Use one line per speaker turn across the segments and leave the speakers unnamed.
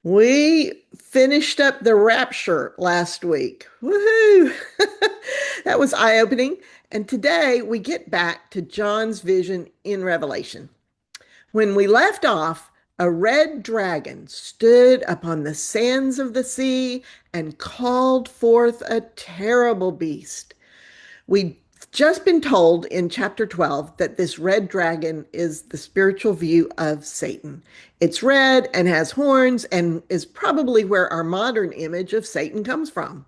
We finished up the rapture last week. Woohoo! That was eye-opening. And today we get back to John's vision in Revelation. When we left off, a red dragon stood upon the sands of the sea and called forth a terrible beast. We've just been told in chapter 12 that this red dragon is the spiritual view of Satan. It's red and has horns and is probably where our modern image of Satan comes from.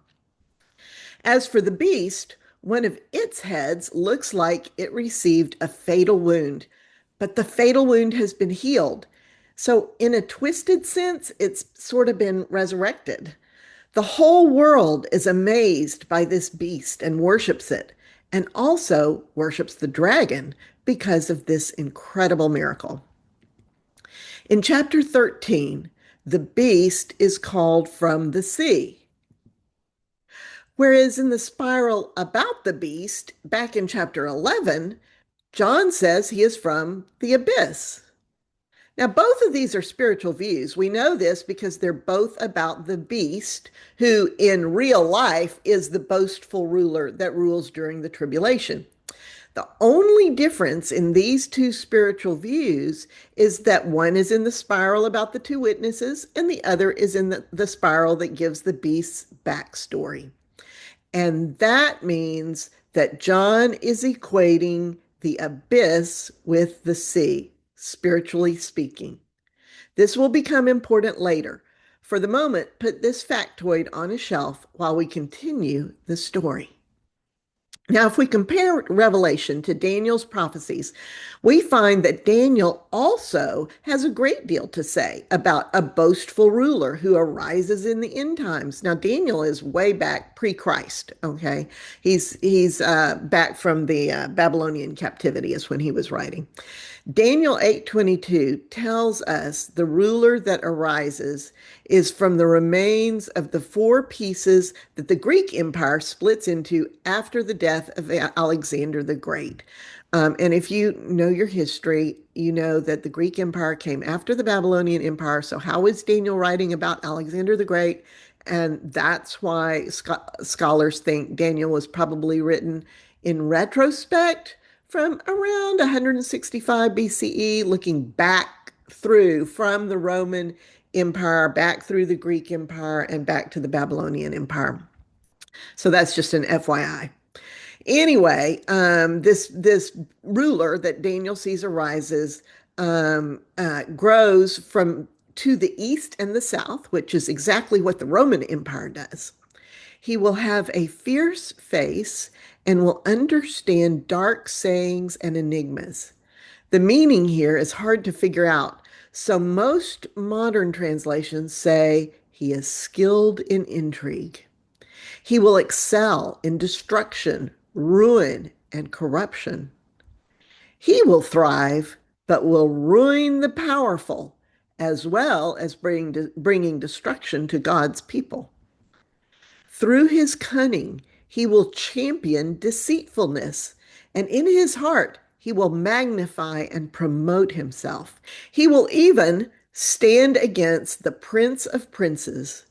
As for the beast, one of its heads looks like it received a fatal wound, but the fatal wound has been healed. So, in a twisted sense, it's sort of been resurrected. The whole world is amazed by this beast and worships it, and also worships the dragon because of this incredible miracle. In chapter 13, the beast is called from the sea. Whereas in the spiral about the beast, back in chapter 11, John says he is from the abyss. Now, both of these are spiritual views. We know this because they're both about the beast, who in real life is the boastful ruler that rules during the tribulation. The only difference in these two spiritual views is that one is in the spiral about the two witnesses, and the other is in the spiral that gives the beast's backstory. And that means that John is equating the abyss with the sea, spiritually speaking. This will become important later. For the moment, put this factoid on a shelf while we continue the story. Now, if we compare Revelation to Daniel's prophecies, we find that Daniel also has a great deal to say about a boastful ruler who arises in the end times. Now, Daniel is way back pre-Christ. Okay, he's back from the Babylonian captivity is when he was writing. Daniel 8:22 tells us the ruler that arises is from the remains of the four pieces that the Greek Empire splits into after the death of Alexander the Great. And if you know your history, you know that the Greek Empire came after the Babylonian Empire. So, how is Daniel writing about Alexander the Great? And that's why scholars think Daniel was probably written in retrospect from around 165 BCE, looking back through from the Roman Empire, back through the Greek Empire, and back to the Babylonian Empire. So that's just an FYI. Anyway, this ruler that Daniel sees arises grows from to the east and the south, which is exactly what the Roman Empire does. He will have a fierce face and will understand dark sayings and enigmas. The meaning here is hard to figure out, so most modern translations say he is skilled in intrigue. He will excel in destruction, ruin, and corruption. He will thrive, but will ruin the powerful, as well as bringing destruction to God's people. Through his cunning, he will champion deceitfulness, and in his heart, he will magnify and promote himself. He will even stand against the Prince of Princes,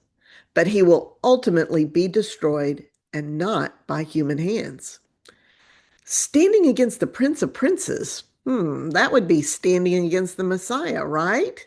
but he will ultimately be destroyed and not by human hands. Standing against the Prince of Princes, that would be standing against the Messiah, right?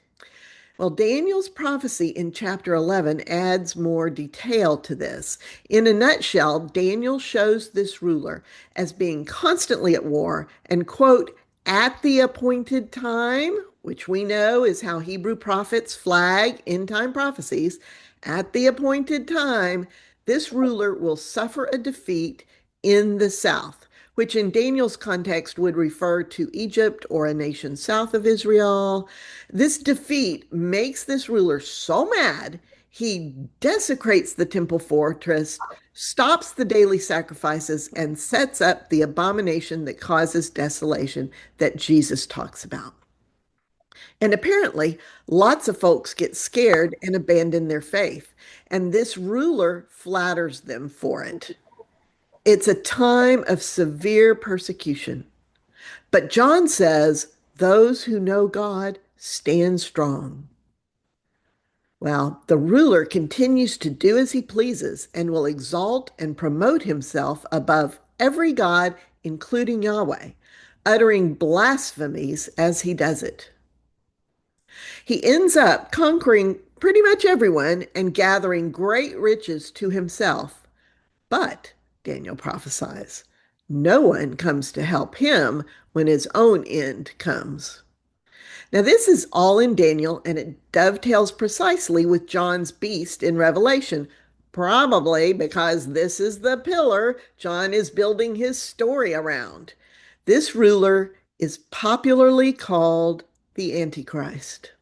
Well, Daniel's prophecy in chapter 11 adds more detail to this. In a nutshell, Daniel shows this ruler as being constantly at war and, quote, at the appointed time, which we know is how Hebrew prophets flag end time prophecies. At the appointed time, this ruler will suffer a defeat in the south, which in Daniel's context would refer to Egypt or a nation south of Israel. This defeat makes this ruler so mad, he desecrates the temple fortress, stops the daily sacrifices, and sets up the abomination that causes desolation that Jesus talks about. And apparently, lots of folks get scared and abandon their faith. And this ruler flatters them for it. It's a time of severe persecution. But John says those who know God stand strong. Well, the ruler continues to do as he pleases and will exalt and promote himself above every god, including Yahweh, uttering blasphemies as he does it. He ends up conquering pretty much everyone and gathering great riches to himself. But, Daniel prophesies, no one comes to help him when his own end comes. Now, this is all in Daniel, and it dovetails precisely with John's beast in Revelation, probably because this is the pillar John is building his story around. This ruler is popularly called the Antichrist.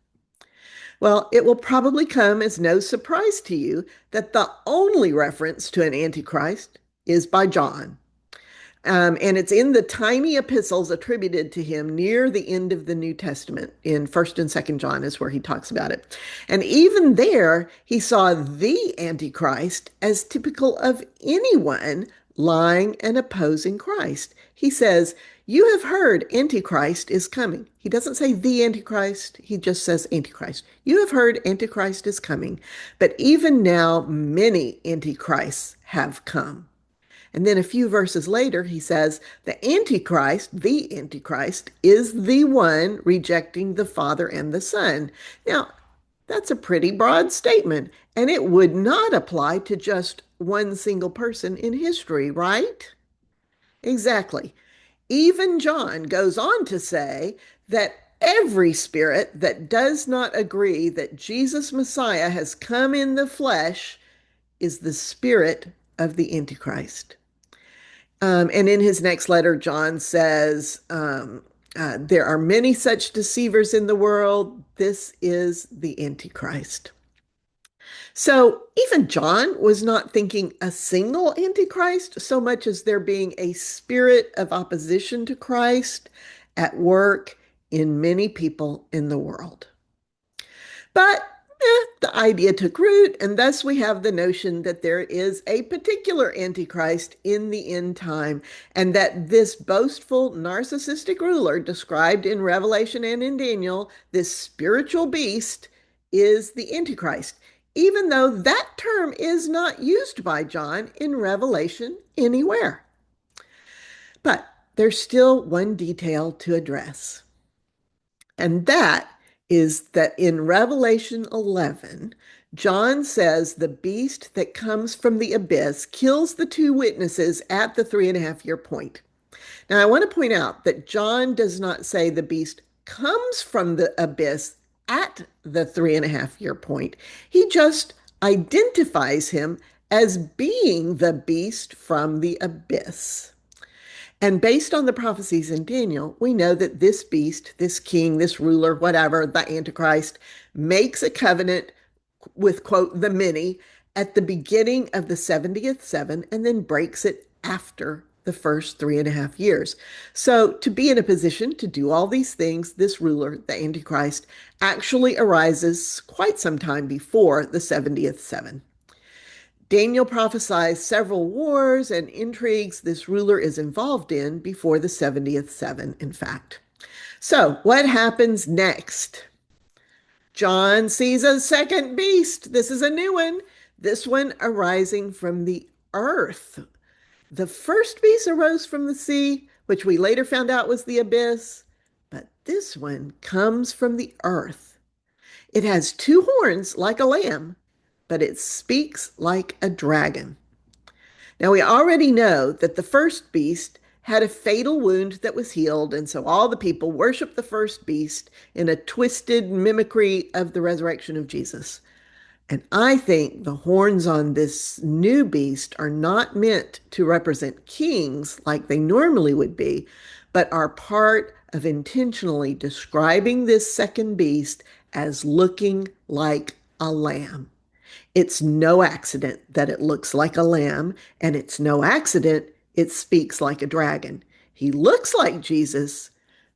Well, it will probably come as no surprise to you that the only reference to an Antichrist is by John. And it's in the tiny epistles attributed to him near the end of the New Testament. In 1st and 2nd John is where he talks about it. And even there, he saw the Antichrist as typical of anyone lying and opposing Christ. He says, "You have heard Antichrist is coming." He doesn't say the Antichrist, he just says Antichrist. "You have heard Antichrist is coming, but even now many Antichrists have come." And then a few verses later, he says, the Antichrist, is the one rejecting the Father and the Son. Now, that's a pretty broad statement, and it would not apply to just one single person in history, right? Exactly. Even John goes on to say that every spirit that does not agree that Jesus Messiah has come in the flesh is the spirit of the Antichrist. And in his next letter, John says, there are many such deceivers in the world. This is the Antichrist. So even John was not thinking a single Antichrist so much as there being a spirit of opposition to Christ at work in many people in the world. But the idea took root, and thus we have the notion that there is a particular Antichrist in the end time, and that this boastful, narcissistic ruler described in Revelation and in Daniel, this spiritual beast, is the Antichrist, even though that term is not used by John in Revelation anywhere. But there's still one detail to address, and that is that in Revelation 11, John says the beast that comes from the abyss kills the two witnesses at the 3.5 year point. Now, I want to point out that John does not say the beast comes from the abyss at the 3.5 year point. He just identifies him as being the beast from the abyss. And based on the prophecies in Daniel, we know that this beast, this king, this ruler, whatever, the Antichrist, makes a covenant with, quote, the many at the beginning of the 70th seven and then breaks it after the first 3.5 years. So to be in a position to do all these things, this ruler, the Antichrist, actually arises quite some time before the 70th seven. Daniel prophesies several wars and intrigues this ruler is involved in before the 70th seven, in fact. So, what happens next? John sees a second beast. This is a new one. This one arising from the earth. The first beast arose from the sea, which we later found out was the abyss. But this one comes from the earth. It has two horns like a lamb, but it speaks like a dragon. Now, we already know that the first beast had a fatal wound that was healed, and so all the people worshiped the first beast in a twisted mimicry of the resurrection of Jesus. And I think the horns on this new beast are not meant to represent kings like they normally would be, but are part of intentionally describing this second beast as looking like a lamb. It's no accident that it looks like a lamb, and it's no accident it speaks like a dragon. He looks like Jesus,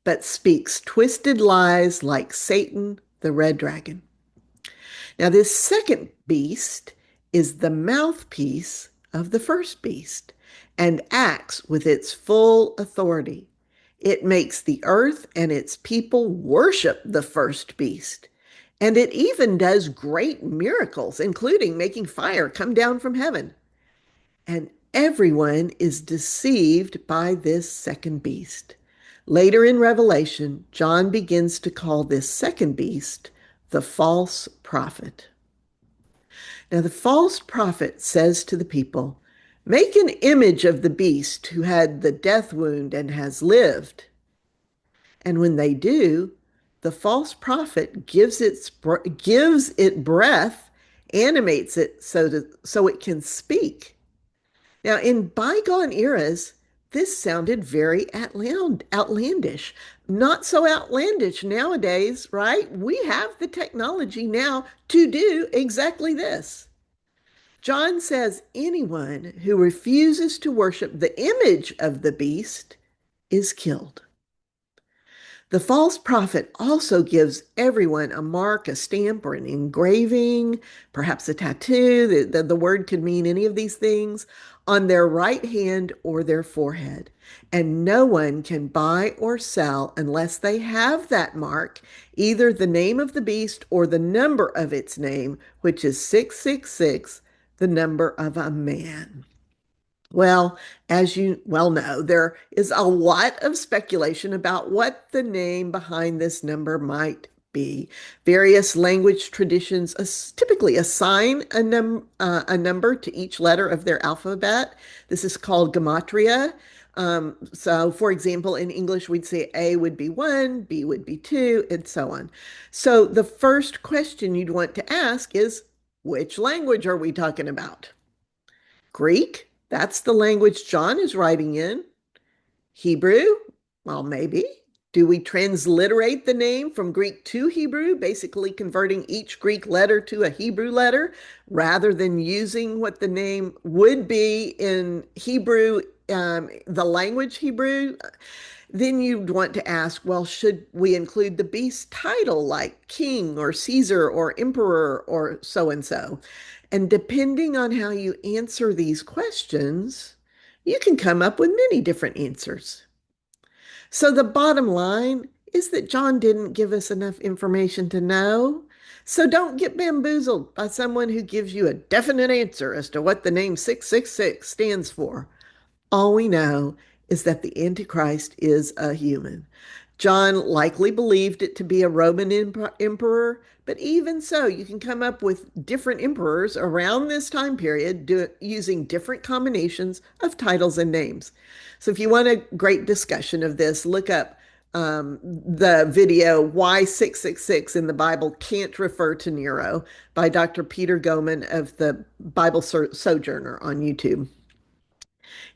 but speaks twisted lies like Satan, the red dragon. Now, this second beast is the mouthpiece of the first beast and acts with its full authority. It makes the earth and its people worship the first beast. And it even does great miracles, including making fire come down from heaven. And everyone is deceived by this second beast. Later in Revelation, John begins to call this second beast the false prophet. Now, the false prophet says to the people, "Make an image of the beast who had the death wound and has lived." And when they do, the false prophet gives it breath, animates it so it can speak. Now, in bygone eras, this sounded very outlandish. Not so outlandish nowadays, right? We have the technology now to do exactly this. John says anyone who refuses to worship the image of the beast is killed. The false prophet also gives everyone a mark, a stamp, or an engraving, perhaps a tattoo. The word could mean any of these things on their right hand or their forehead. And no one can buy or sell unless they have that mark, either the name of the beast or the number of its name, which is 666, the number of a man. Well, as you well know, there is a lot of speculation about what the name behind this number might be. Various language traditions typically assign a number to each letter of their alphabet. This is called gematria. So, for example, in English, we'd say A would be 1, B would be 2, and so on. So, the first question you'd want to ask is, which language are we talking about? Greek? That's the language John is writing in. Hebrew? Well, maybe. Do we transliterate the name from Greek to Hebrew, basically converting each Greek letter to a Hebrew letter rather than using what the name would be in Hebrew, the language Hebrew? Then you'd want to ask, well, should we include the beast's title like king or Caesar or emperor or so and so? And depending on how you answer these questions, you can come up with many different answers. So the bottom line is that John didn't give us enough information to know. So don't get bamboozled by someone who gives you a definite answer as to what the name 666 stands for. All we know is that the Antichrist is a human. John likely believed it to be a Roman emperor, but even so, you can come up with different emperors around this time period using different combinations of titles and names. So if you want a great discussion of this, look up the video Why 666 in the Bible Can't Refer to Nero by Dr. Peter Goman of the Bible Sojourner on YouTube.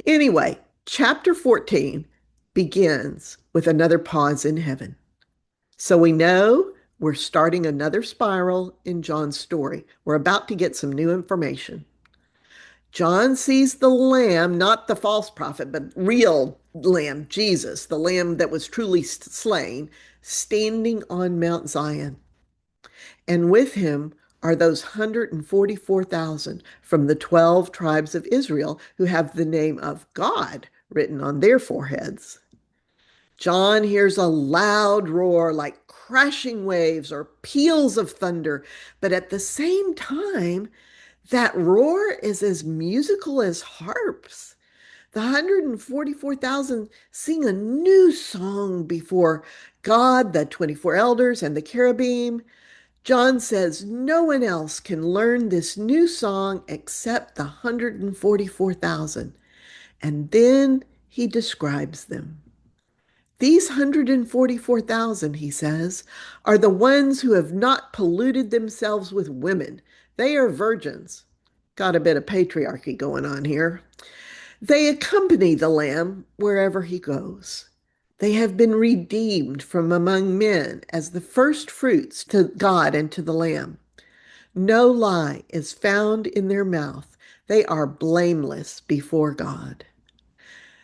Anyway, chapter 14 begins with another pause in heaven. So we know we're starting another spiral in John's story. We're about to get some new information. John sees the lamb, not the false prophet, but real lamb, Jesus, the lamb that was truly slain, standing on Mount Zion. And with him are those 144,000 from the 12 tribes of Israel who have the name of God written on their foreheads. John hears a loud roar like crashing waves or peals of thunder, but at the same time, that roar is as musical as harps. The 144,000 sing a new song before God, the 24 elders, and the cherubim. John says no one else can learn this new song except the 144,000. And then he describes them. These 144,000, he says, are the ones who have not polluted themselves with women. They are virgins. Got a bit of patriarchy going on here. They accompany the Lamb wherever he goes. They have been redeemed from among men as the first fruits to God and to the Lamb. No lie is found in their mouth. They are blameless before God.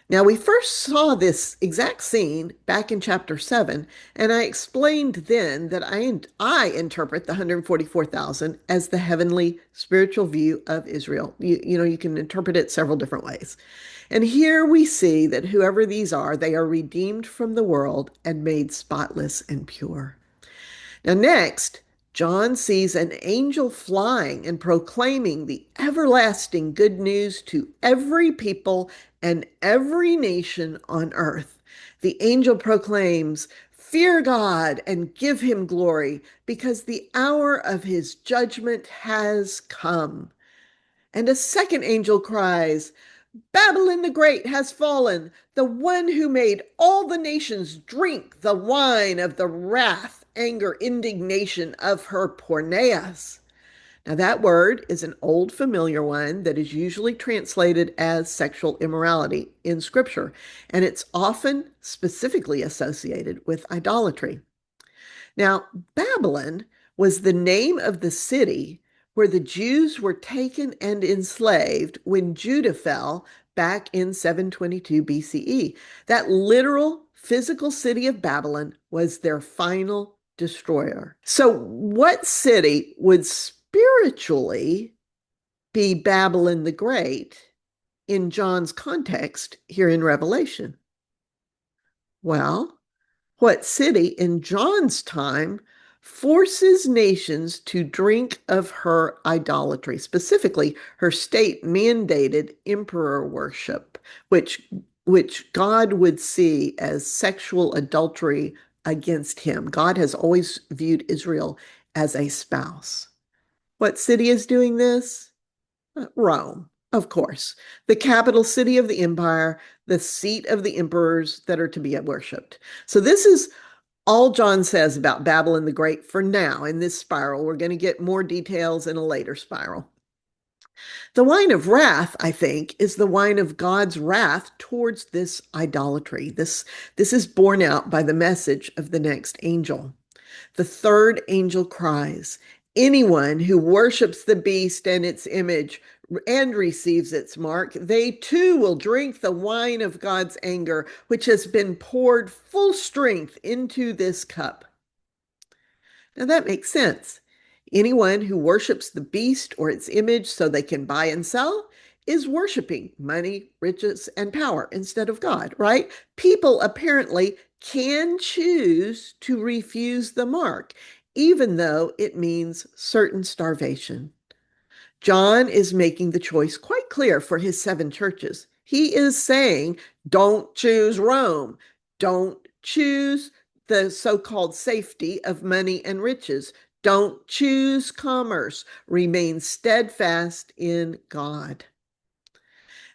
Now, we first saw this exact scene back in chapter 7, and I explained then that I interpret the 144,000 as the heavenly spiritual view of Israel. You can interpret it several different ways. And here we see that whoever these are, they are redeemed from the world and made spotless and pure. Now, next, John sees an angel flying and proclaiming the everlasting good news to every people and every nation on earth. The angel proclaims, "Fear God and give him glory, because the hour of his judgment has come." And a second angel cries, "Babylon the Great has fallen, the one who made all the nations drink the wine of the wrath, anger, indignation of her porneas." Now, that word is an old familiar one that is usually translated as sexual immorality in Scripture, and it's often specifically associated with idolatry. Now, Babylon was the name of the city where the Jews were taken and enslaved when Judah fell back in 722 BCE. That literal physical city of Babylon was their final destroyer. So, what city would spiritually be Babylon the Great in John's context here in Revelation? Well, what city in John's time forces nations to drink of her idolatry, specifically her state mandated emperor worship, which God would see as sexual adultery against him? God has always viewed Israel as a spouse. What city is doing this? Rome, of course, the capital city of the empire, the seat of the emperors that are to be worshipped. So this is all John says about Babylon the Great for now in this spiral. We're going to get more details in a later spiral. The wine of wrath, I think, is the wine of God's wrath towards this idolatry. This is borne out by the message of the next angel. The third angel cries, "Anyone who worships the beast and its image and receives its mark, they too will drink the wine of God's anger, which has been poured full strength into this cup." Now that makes sense. Anyone who worships the beast or its image so they can buy and sell is worshiping money, riches, and power instead of God, right? People apparently can choose to refuse the mark, even though it means certain starvation. John is making the choice quite clear for his seven churches. He is saying, don't choose Rome. Don't choose the so-called safety of money and riches. Don't choose commerce. Remain steadfast in God.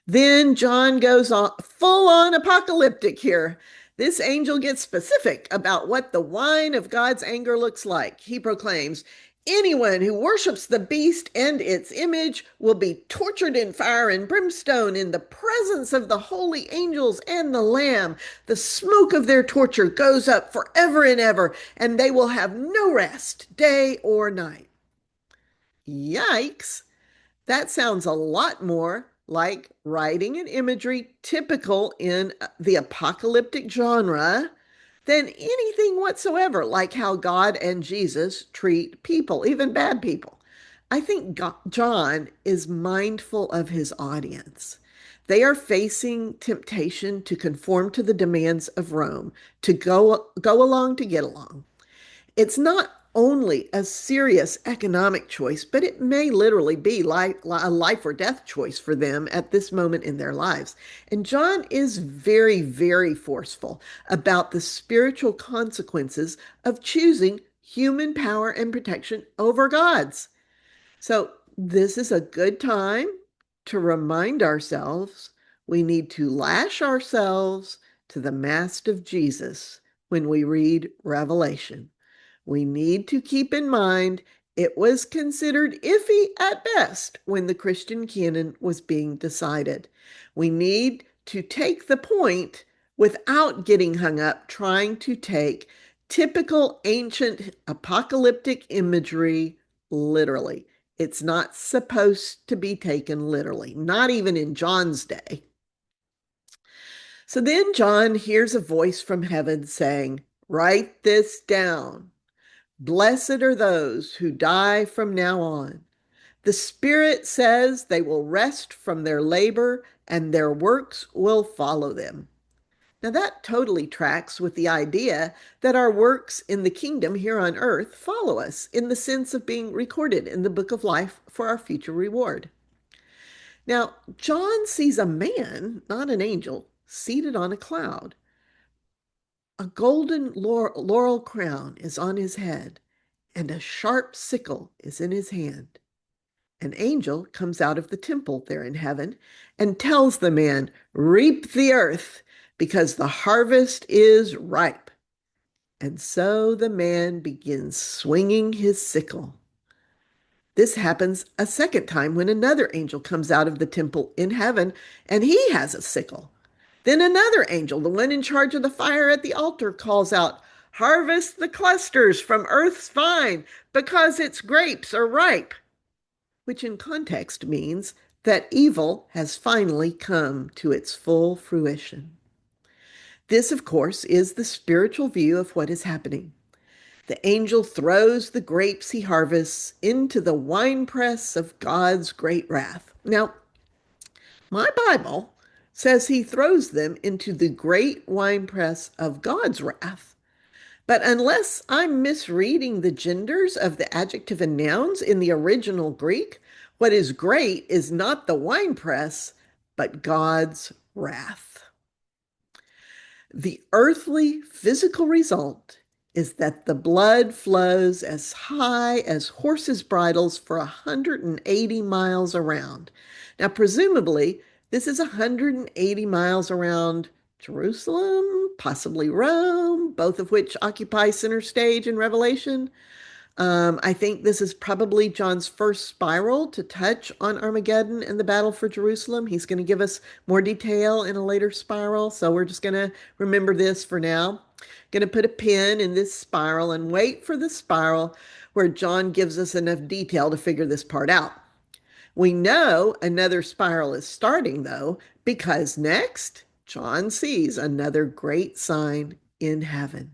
Then John goes on full on apocalyptic here. This angel gets specific about what the wine of God's anger looks like. He proclaims, "Anyone who worships the beast and its image will be tortured in fire and brimstone in the presence of the holy angels and the Lamb. The smoke of their torture goes up forever and ever, and they will have no rest, day or night." Yikes. That sounds a lot more like writing and imagery typical in the apocalyptic genre than anything whatsoever like how God and Jesus treat people, even bad people. I think John is mindful of his audience. They are facing temptation to conform to the demands of Rome, to go along to get along. It's not only a serious economic choice, but it may literally be like a life or death choice for them at this moment in their lives. And John is very, very forceful about the spiritual consequences of choosing human power and protection over God's. So, this is a good time to remind ourselves we need to lash ourselves to the mast of Jesus when we read Revelation. We need to keep in mind it was considered iffy at best when the Christian canon was being decided. We need to take the point without getting hung up trying to take typical ancient apocalyptic imagery literally. It's not supposed to be taken literally, not even in John's day. So then John hears a voice from heaven saying, "Write this down. Blessed are those who die from now on. The Spirit says they will rest from their labor and their works will follow them." Now, that totally tracks with the idea that our works in the kingdom here on earth follow us in the sense of being recorded in the book of life for our future reward. Now, John sees a man, not an angel, seated on a cloud. A golden laurel crown is on his head, and a sharp sickle is in his hand. An angel comes out of the temple there in heaven and tells the man, "Reap the earth, because the harvest is ripe." And so the man begins swinging his sickle. This happens a second time when another angel comes out of the temple in heaven and he has a sickle. Then another angel, the one in charge of the fire at the altar, calls out, "Harvest the clusters from earth's vine because its grapes are ripe," which in context means that evil has finally come to its full fruition. This, of course, is the spiritual view of what is happening. The angel throws the grapes he harvests into the winepress of God's great wrath. Now, my Bible says he throws them into the great winepress of God's wrath. But unless I'm misreading the genders of the adjective and nouns in the original Greek, what is great is not the winepress, but God's wrath. The earthly physical result is that the blood flows as high as horses' bridles for 180 miles around. Now, presumably, this is 180 miles around Jerusalem, possibly Rome, both of which occupy center stage in Revelation. I think this is probably John's first spiral to touch on Armageddon and the battle for Jerusalem. He's going to give us more detail in a later spiral, so we're just going to remember this for now. Going to put a pin in this spiral and wait for the spiral where John gives us enough detail to figure this part out. We know another spiral is starting, though, because next, John sees another great sign in heaven.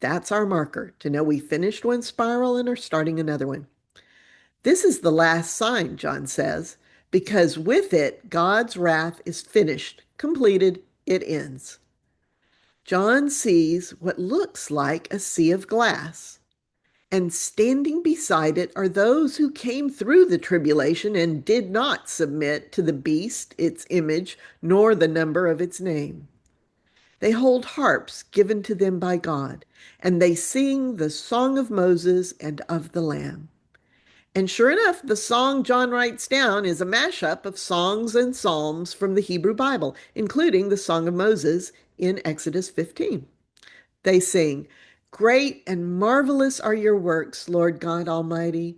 That's our marker to know we finished one spiral and are starting another one. This is the last sign, John says, because with it, God's wrath is finished, completed, it ends. John sees what looks like a sea of glass, and standing beside it are those who came through the tribulation and did not submit to the beast, its image, nor the number of its name. They hold harps given to them by God, and they sing the song of Moses and of the Lamb. And sure enough, the song John writes down is a mashup of songs and psalms from the Hebrew Bible, including the Song of Moses in Exodus 15. They sing, "Great and marvelous are your works, Lord God Almighty.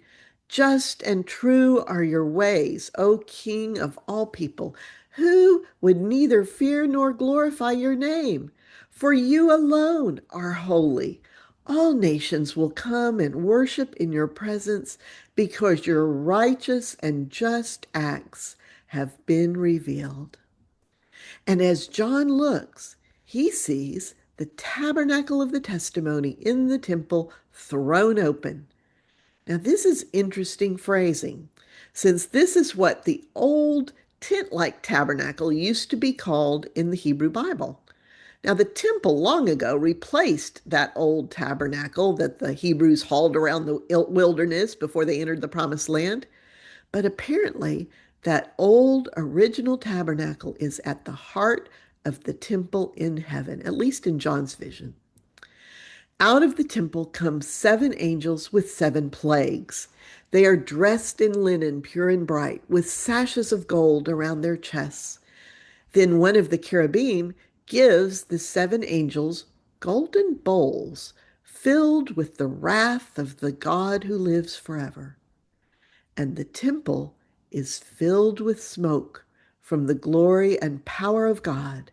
Just and true are your ways, O King of all people. Who would neither fear nor glorify your name? For you alone are holy. All nations will come and worship in your presence because your righteous and just acts have been revealed." And as John looks, he sees the tabernacle of the testimony in the temple thrown open. Now, this is interesting phrasing, since this is what the old tent-like tabernacle used to be called in the Hebrew Bible. Now, the temple long ago replaced that old tabernacle that the Hebrews hauled around the wilderness before they entered the promised land. But apparently, that old original tabernacle is at the heart of the temple in heaven, at least in John's vision. Out of the temple come 7 angels with 7 plagues. They are dressed in linen, pure and bright, with sashes of gold around their chests. Then one of the cherubim gives the 7 angels golden bowls filled with the wrath of the God who lives forever. And the temple is filled with smoke from the glory and power of God,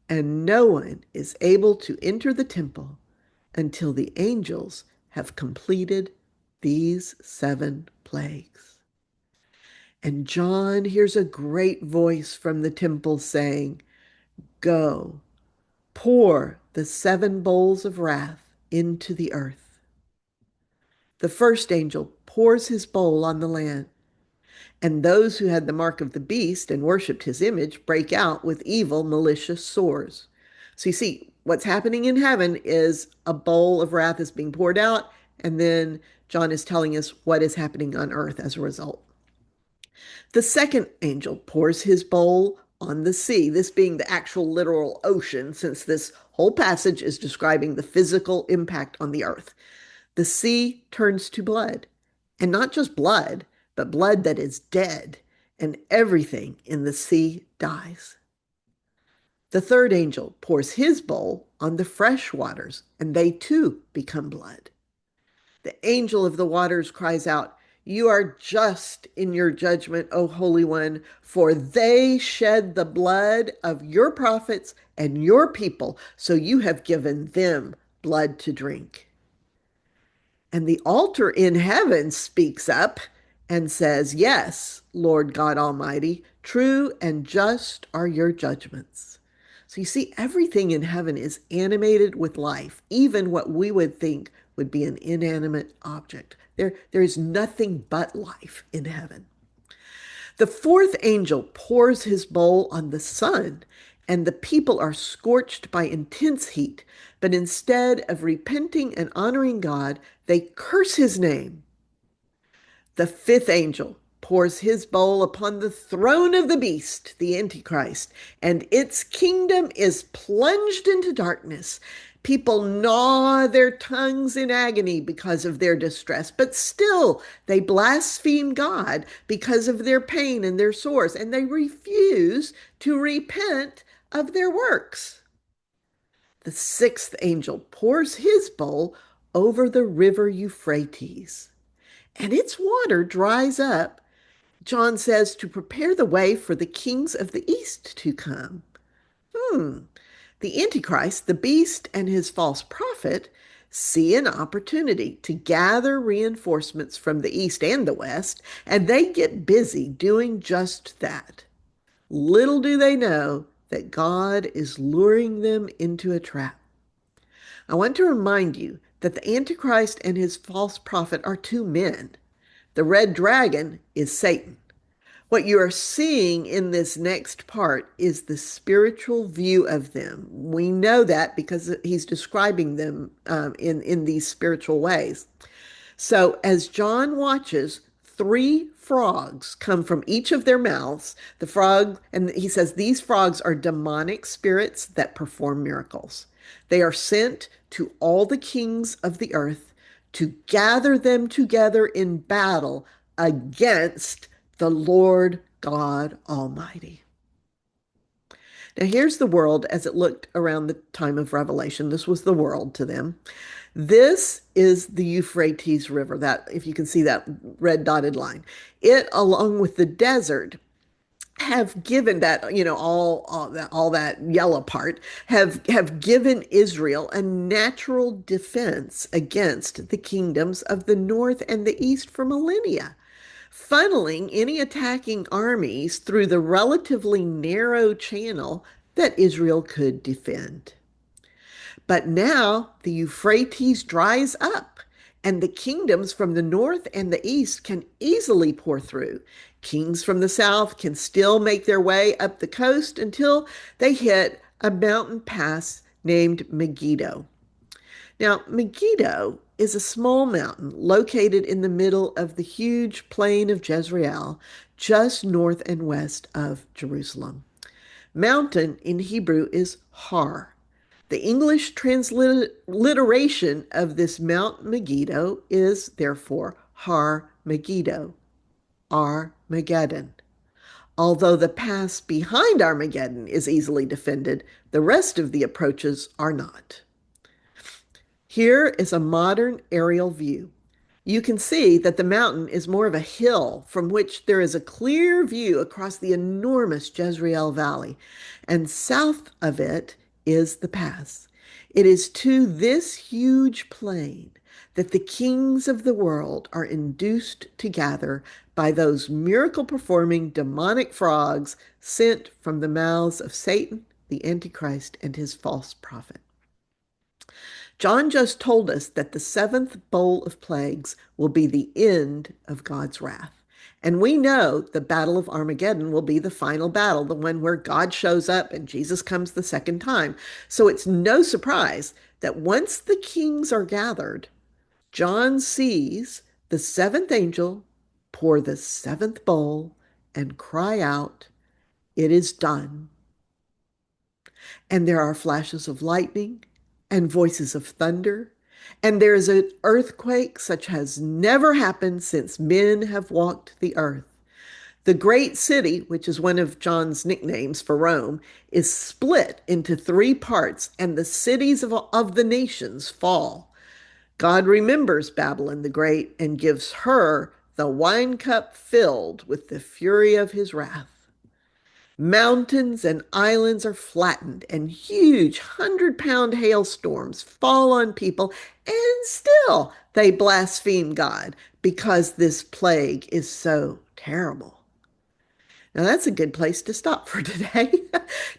and no one is able to enter the temple until the angels have completed these 7 plagues. And John hears a great voice from the temple saying, "Go, pour the 7 bowls of wrath into the earth." The first angel pours his bowl on the land, and those who had the mark of the beast and worshipped his image break out with evil, malicious sores. So you see, what's happening in heaven is a bowl of wrath is being poured out, and then John is telling us what is happening on earth as a result. The second angel pours his bowl on the sea, this being the actual literal ocean, since this whole passage is describing the physical impact on the earth. The sea turns to blood, and not just blood, but blood that is dead, and everything in the sea dies. The third angel pours his bowl on the fresh waters, and they too become blood. The angel of the waters cries out, "You are just in your judgment, O Holy One, for they shed the blood of your prophets and your people, so you have given them blood to drink." And the altar in heaven speaks up and says, "Yes, Lord God Almighty, true and just are your judgments." So you see, everything in heaven is animated with life, even what we would think would be an inanimate object. There is nothing but life in heaven. The fourth angel pours his bowl on the sun, and the people are scorched by intense heat. But instead of repenting and honoring God, they curse his name. The fifth angel pours his bowl upon the throne of the beast, the Antichrist, and its kingdom is plunged into darkness. People gnaw their tongues in agony because of their distress, but still they blaspheme God because of their pain and their sores, and they refuse to repent of their works. The sixth angel pours his bowl over the river Euphrates, and its water dries up. John says to prepare the way for the kings of the east to come. The Antichrist, the beast, and his false prophet see an opportunity to gather reinforcements from the east and the west, and they get busy doing just that. Little do they know that God is luring them into a trap. I want to remind you that the Antichrist and his false prophet are two men. The red dragon is Satan. What you are seeing in this next part is the spiritual view of them. We know that because he's describing them in these spiritual ways. So as John watches, three frogs come from each of their mouths. The frog, and he says these frogs are demonic spirits that perform miracles. They are sent to all the kings of the earth to gather them together in battle against the Lord God Almighty. Now, here's the world as it looked around the time of Revelation. This was the world to them. This is the Euphrates River, that if you can see that red dotted line. It, along with the desert, have given that, all that yellow part, have given Israel a natural defense against the kingdoms of the north and the east for millennia, funneling any attacking armies through the relatively narrow channel that Israel could defend. But now the Euphrates dries up, and the kingdoms from the north and the east can easily pour through. Kings from the south can still make their way up the coast until they hit a mountain pass named Megiddo. Now, Megiddo is a small mountain located in the middle of the huge plain of Jezreel, just north and west of Jerusalem. Mountain in Hebrew is Har. The English transliteration of this Mount Megiddo is therefore Har Megiddo, Armageddon. Although the pass behind Armageddon is easily defended, the rest of the approaches are not. Here is a modern aerial view. You can see that the mountain is more of a hill from which there is a clear view across the enormous Jezreel Valley, and south of it is the pass. It is to this huge plain that the kings of the world are induced to gather by those miracle-performing demonic frogs sent from the mouths of Satan, the Antichrist, and his false prophet. John just told us that the seventh bowl of plagues will be the end of God's wrath. And we know the Battle of Armageddon will be the final battle, the one where God shows up and Jesus comes the second time. So it's no surprise that once the kings are gathered, John sees the seventh angel pour the seventh bowl and cry out, "It is done." And there are flashes of lightning and voices of thunder. And there is an earthquake such has never happened since men have walked the earth. The great city, which is one of John's nicknames for Rome, is split into three parts, and the cities of the nations fall. God remembers Babylon the Great and gives her the wine cup filled with the fury of his wrath. Mountains and islands are flattened, and huge 100-pound hailstorms fall on people, and still they blaspheme God because this plague is so terrible. Now, that's a good place to stop for today.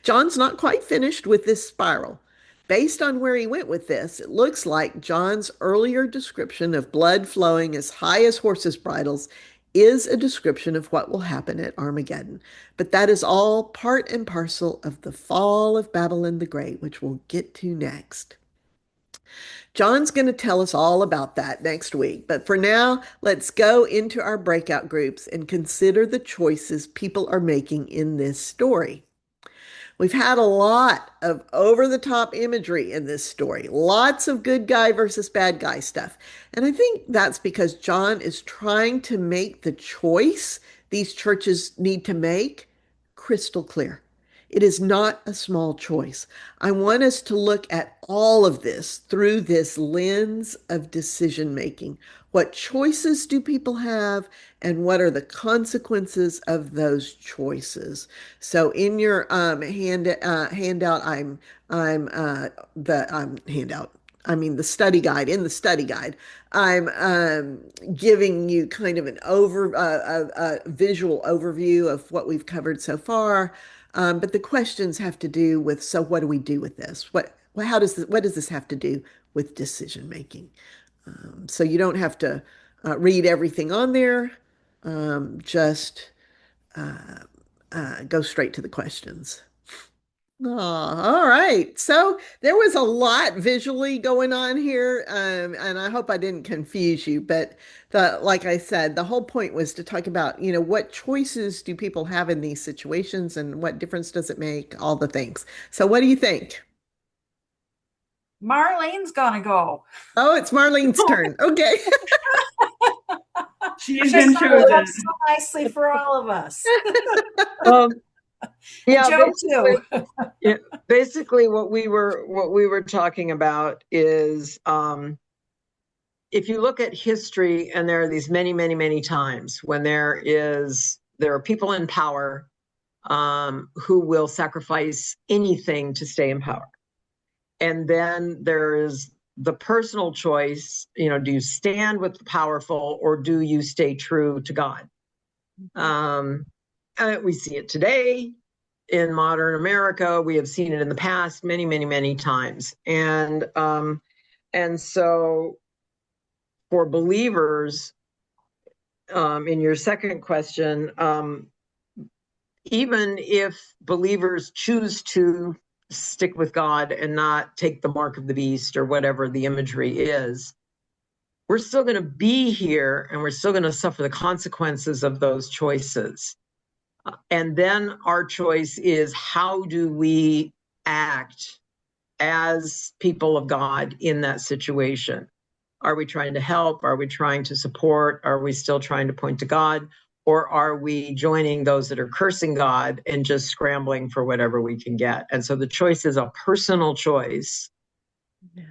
John's not quite finished with this spiral. Based on where he went with this, it looks like John's earlier description of blood flowing as high as horses' bridles is a description of what will happen at Armageddon. But that is all part and parcel of the fall of Babylon the Great, which we'll get to next. John's going to tell us all about that next week. But for now, let's go into our breakout groups and consider the choices people are making in this story. We've had a lot of over-the-top imagery in this story, lots of good guy versus bad guy stuff. And I think that's because John is trying to make the choice these churches need to make crystal clear. It is not a small choice. I want us to look at all of this through this lens of decision making. What choices do people have, and what are the consequences of those choices? So in your handout, the study guide. In the study guide, I'm giving you kind of a visual overview of what we've covered so far. But the questions have to do with, so what do we do with this? What does this have to do with decision making? So you don't have to read everything on there. Just go straight to the questions. Oh, all right. So there was a lot visually going on here, and I hope I didn't confuse you. But like I said, the whole point was to talk about, what choices do people have in these situations, and what difference does it make? All the things. So, what do you think?
Marlene's gonna go.
Oh, it's Marlene's turn. Okay.
She's been chosen.
So nicely for all of us.
Yeah,
Joe
basically,
too.
basically what we were talking about is if you look at history, and there are these many, many, many times when there are people in power who will sacrifice anything to stay in power. And then there's the personal choice, do you stand with the powerful, or do you stay true to God? We see it today in modern America. We have seen it in the past many, many, many times. And so for believers, in your second question, even if believers choose to stick with God and not take the mark of the beast or whatever the imagery is, we're still going to be here, and we're still going to suffer the consequences of those choices. And then our choice is, how do we act as people of God in that situation? Are we trying to help? Are we trying to support? Are we still trying to point to God? Or are we joining those that are cursing God and just scrambling for whatever we can get? And so the choice is a personal choice. Yeah.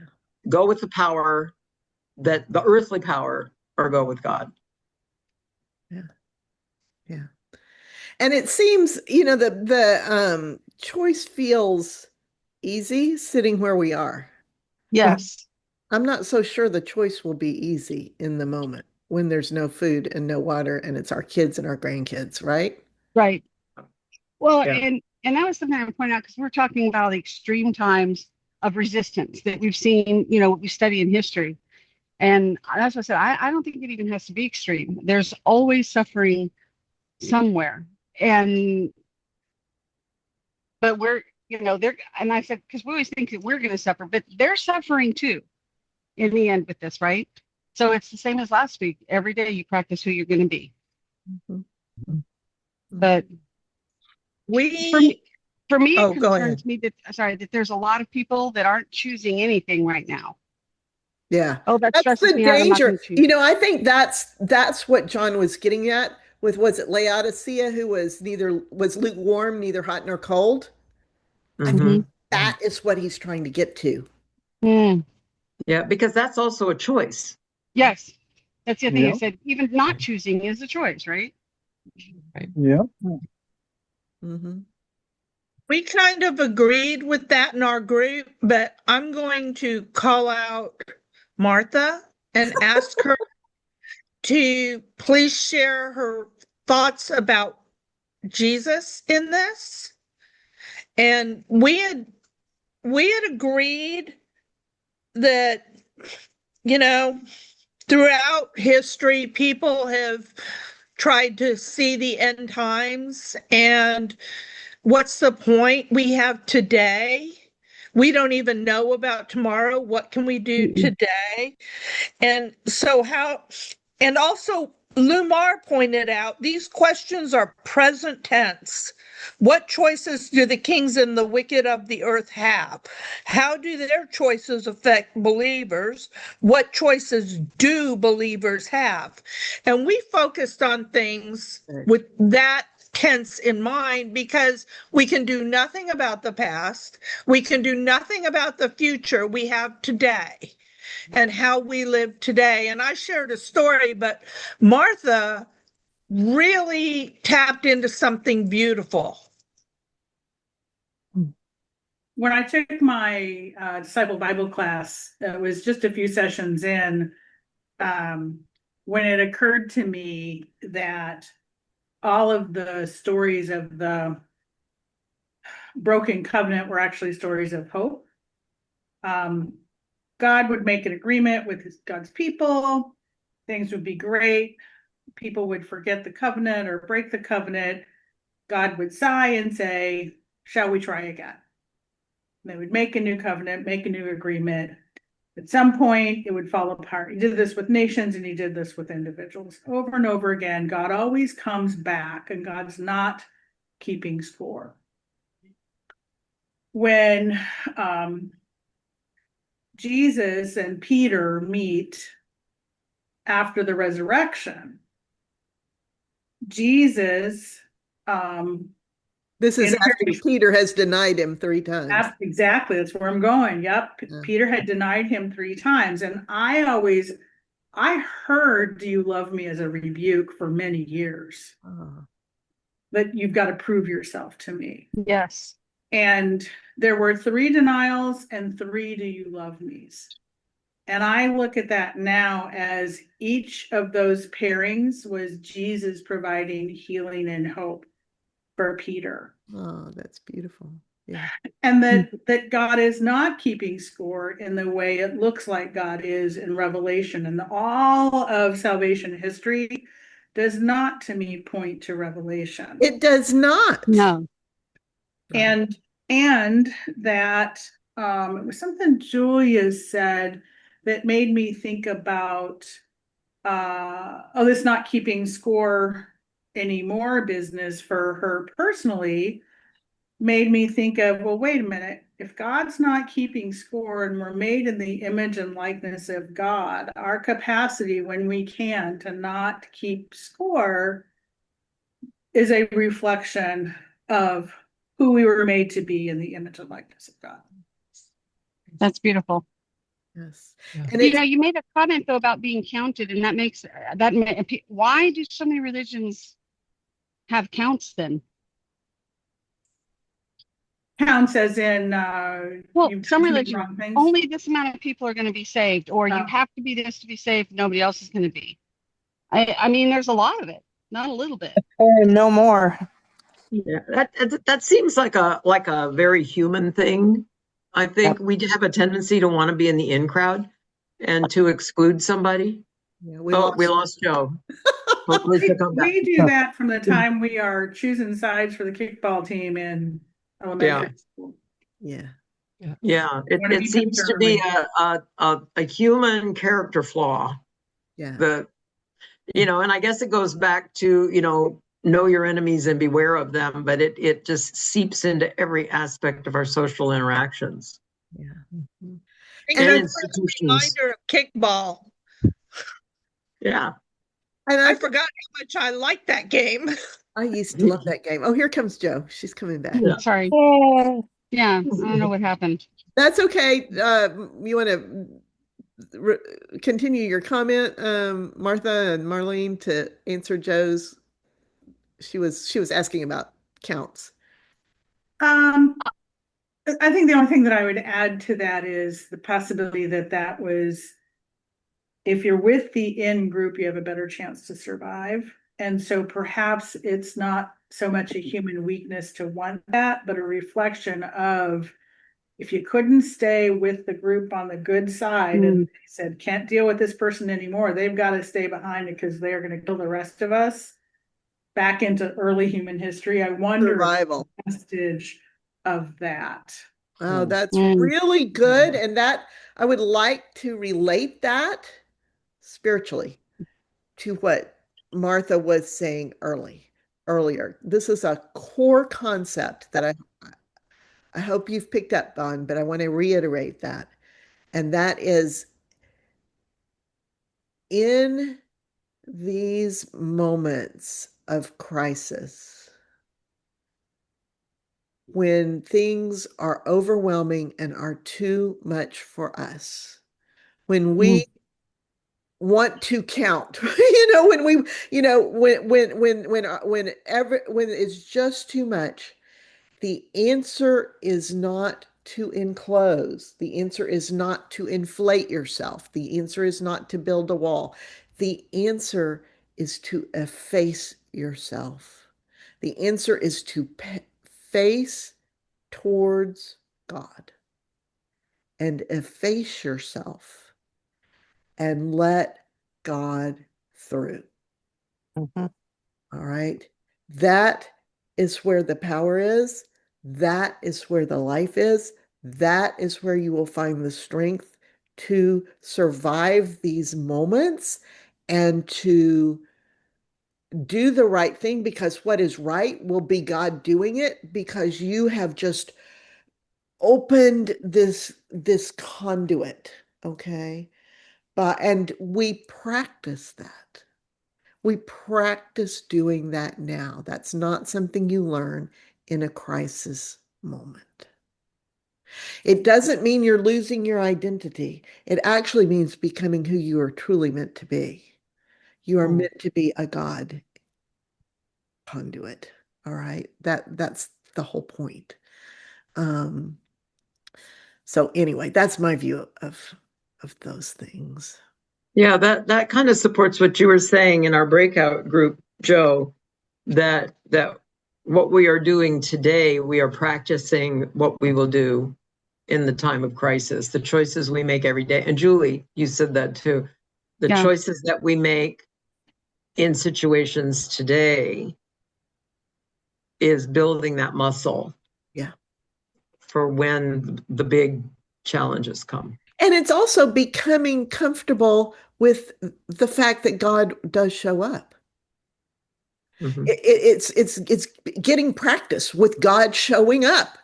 Go with the power, the earthly power, or go with God.
Yeah. Yeah. And it seems, the choice feels easy sitting where we are.
Yes.
I'm not so sure the choice will be easy in the moment when there's no food and no water, and it's our kids and our grandkids, right?
Right. Well,
Yeah.
and that was something I would point out, because we're talking about the extreme times of resistance that we've seen, we study in history. And that's what I said. I don't think it even has to be extreme. There's always suffering somewhere. But they're, and I said, because we always think that we're going to suffer, but they're suffering too in the end with this, right? So it's the same as last week. Every day you practice who you're going to be.
Mm-hmm.
But for me, it concerns me that there's a lot of people that aren't choosing anything right now.
Yeah.
Oh, that
That's
stresses
the
me out. I'm not
danger.
going to choose.
I think that's what John was getting at with, was it Laodicea, who was lukewarm, neither hot nor cold? I
Mhm.
think that is what he's trying to get to.
Mm.
Yeah, because that's also a choice.
Yes. That's the thing. I
Yep.
said, even not choosing is a choice, right?
Yep.
Mm-hmm.
We kind of agreed with that in our group, but I'm going to call out Martha and ask her to please share her thoughts about Jesus in this. And we had agreed that, throughout history, people have tried to see the end times, and what's the point? We have today. We don't even know about tomorrow. What can we do today? And so and also Lumar pointed out, these questions are present tense. What choices do the kings and the wicked of the earth have? How do their choices affect believers? What choices do believers have? And we focused on things with that tense in mind, because we can do nothing about the past. We can do nothing about the future. We have today and how we live today. And I shared a story, but Martha really tapped into something beautiful.
When I took my disciple Bible class, it was just a few sessions in, when it occurred to me that all of the stories of the broken covenant were actually stories of hope. God would make an agreement with God's people. Things would be great. People would forget the covenant or break the covenant. God would sigh and say, shall we try again? They would make a new covenant, make a new agreement. At some point, it would fall apart. He did this with nations and he did this with individuals over and over again. God always comes back, and God's not keeping score. When Jesus and Peter meet after the resurrection, Jesus,
This is after Peter has denied him 3 times.
That's where I'm going. Yep. Yeah. Peter had denied him 3 times. And I heard, do you love me, as a rebuke for many years. But you've got to prove yourself to me.
Yes.
And there were 3 denials and 3 do you love me's. And I look at that now as each of those pairings was Jesus providing healing and hope for Peter.
Oh, that's beautiful. Yeah.
And that God is not keeping score in the way it looks like God is in Revelation. And all of salvation history does not, to me, point to Revelation.
It does not.
No.
And that it was something Julia said that made me think about this not keeping score anymore business for her personally, made me think of, well, wait a minute, if God's not keeping score and we're made in the image and likeness of God, our capacity when we can to not keep score is a reflection of who we were made to be in the image and likeness of God.
That's beautiful.
Yes.
Yeah. And you made a comment though about being counted, and why do so many religions have counts then?
Counts as in
some religions only this amount of people are going to be saved, or you have to be this to be saved, nobody else is going to be. I mean, there's a lot of it, not a little bit.
No more.
Yeah, that seems like a very human thing. I think we have a tendency to want to be in the in crowd and to exclude somebody.
Yeah,
we lost Joe. Hopefully she'll come back.
We do that from the time we are choosing sides for the kickball team in elementary school.
Yeah.
Yeah,
Wanna
it
be
seems to
early.
be a human character flaw.
Yeah.
And I guess it goes back to, know your enemies and beware of them, but it just seeps into every aspect of our social interactions.
Yeah.
And
And
institutions.
reminder of kickball.
Yeah.
And
I forgot how much I liked that game.
I used to love that game. Oh, here comes Joe. She's coming back.
Sorry. Yeah, I don't know what happened.
That's okay. You want to continue your comment, Martha and Marlene, to answer Joe's? She was asking about counts.
I think the only thing that I would add to that is the possibility that was, if you're with the in group, you have a better chance to survive. And so perhaps it's not so much a human weakness to want that, but a reflection of, if you couldn't stay with the group on the good side and they said, can't deal with this person anymore, they've got to stay behind because they're going to kill the rest of us. Back into early human history, I wonder
Survival.
if vestige of that.
Oh, that's really good. And that I would like to relate that spiritually to what Martha was saying earlier. This is a core concept that I hope you've picked up on, but I want to reiterate that. And that is, in these moments of crisis, when things are overwhelming and are too much for us, when we want to count, when we, when it's just too much, the answer is not to enclose. The answer is not to inflate yourself. The answer is not to build a wall. The answer is to efface yourself. The answer is to face towards God and efface yourself and let God through. All right. That is where the power is. That is where the life is. That is where you will find the strength to survive these moments and to do the right thing, because what is right will be God doing it, because you have just opened this conduit. Okay. And we practice that. We practice doing that now. That's not something you learn in a crisis moment. It doesn't mean you're losing your identity. It actually means becoming who you are truly meant to be. You are meant to be a God conduit. All right. That's the whole point. So anyway, that's my view of those things.
Yeah, that kind of supports what you were saying in our breakout group, Joe, that what we are doing today, we are practicing what we will do in the time of crisis, the choices we make every day. And Julie, you said that too. The choices that we make in situations today is building that muscle.
Yeah.
For when the big challenges come.
And it's also becoming comfortable with the fact that God does show up. It's getting practice with God showing up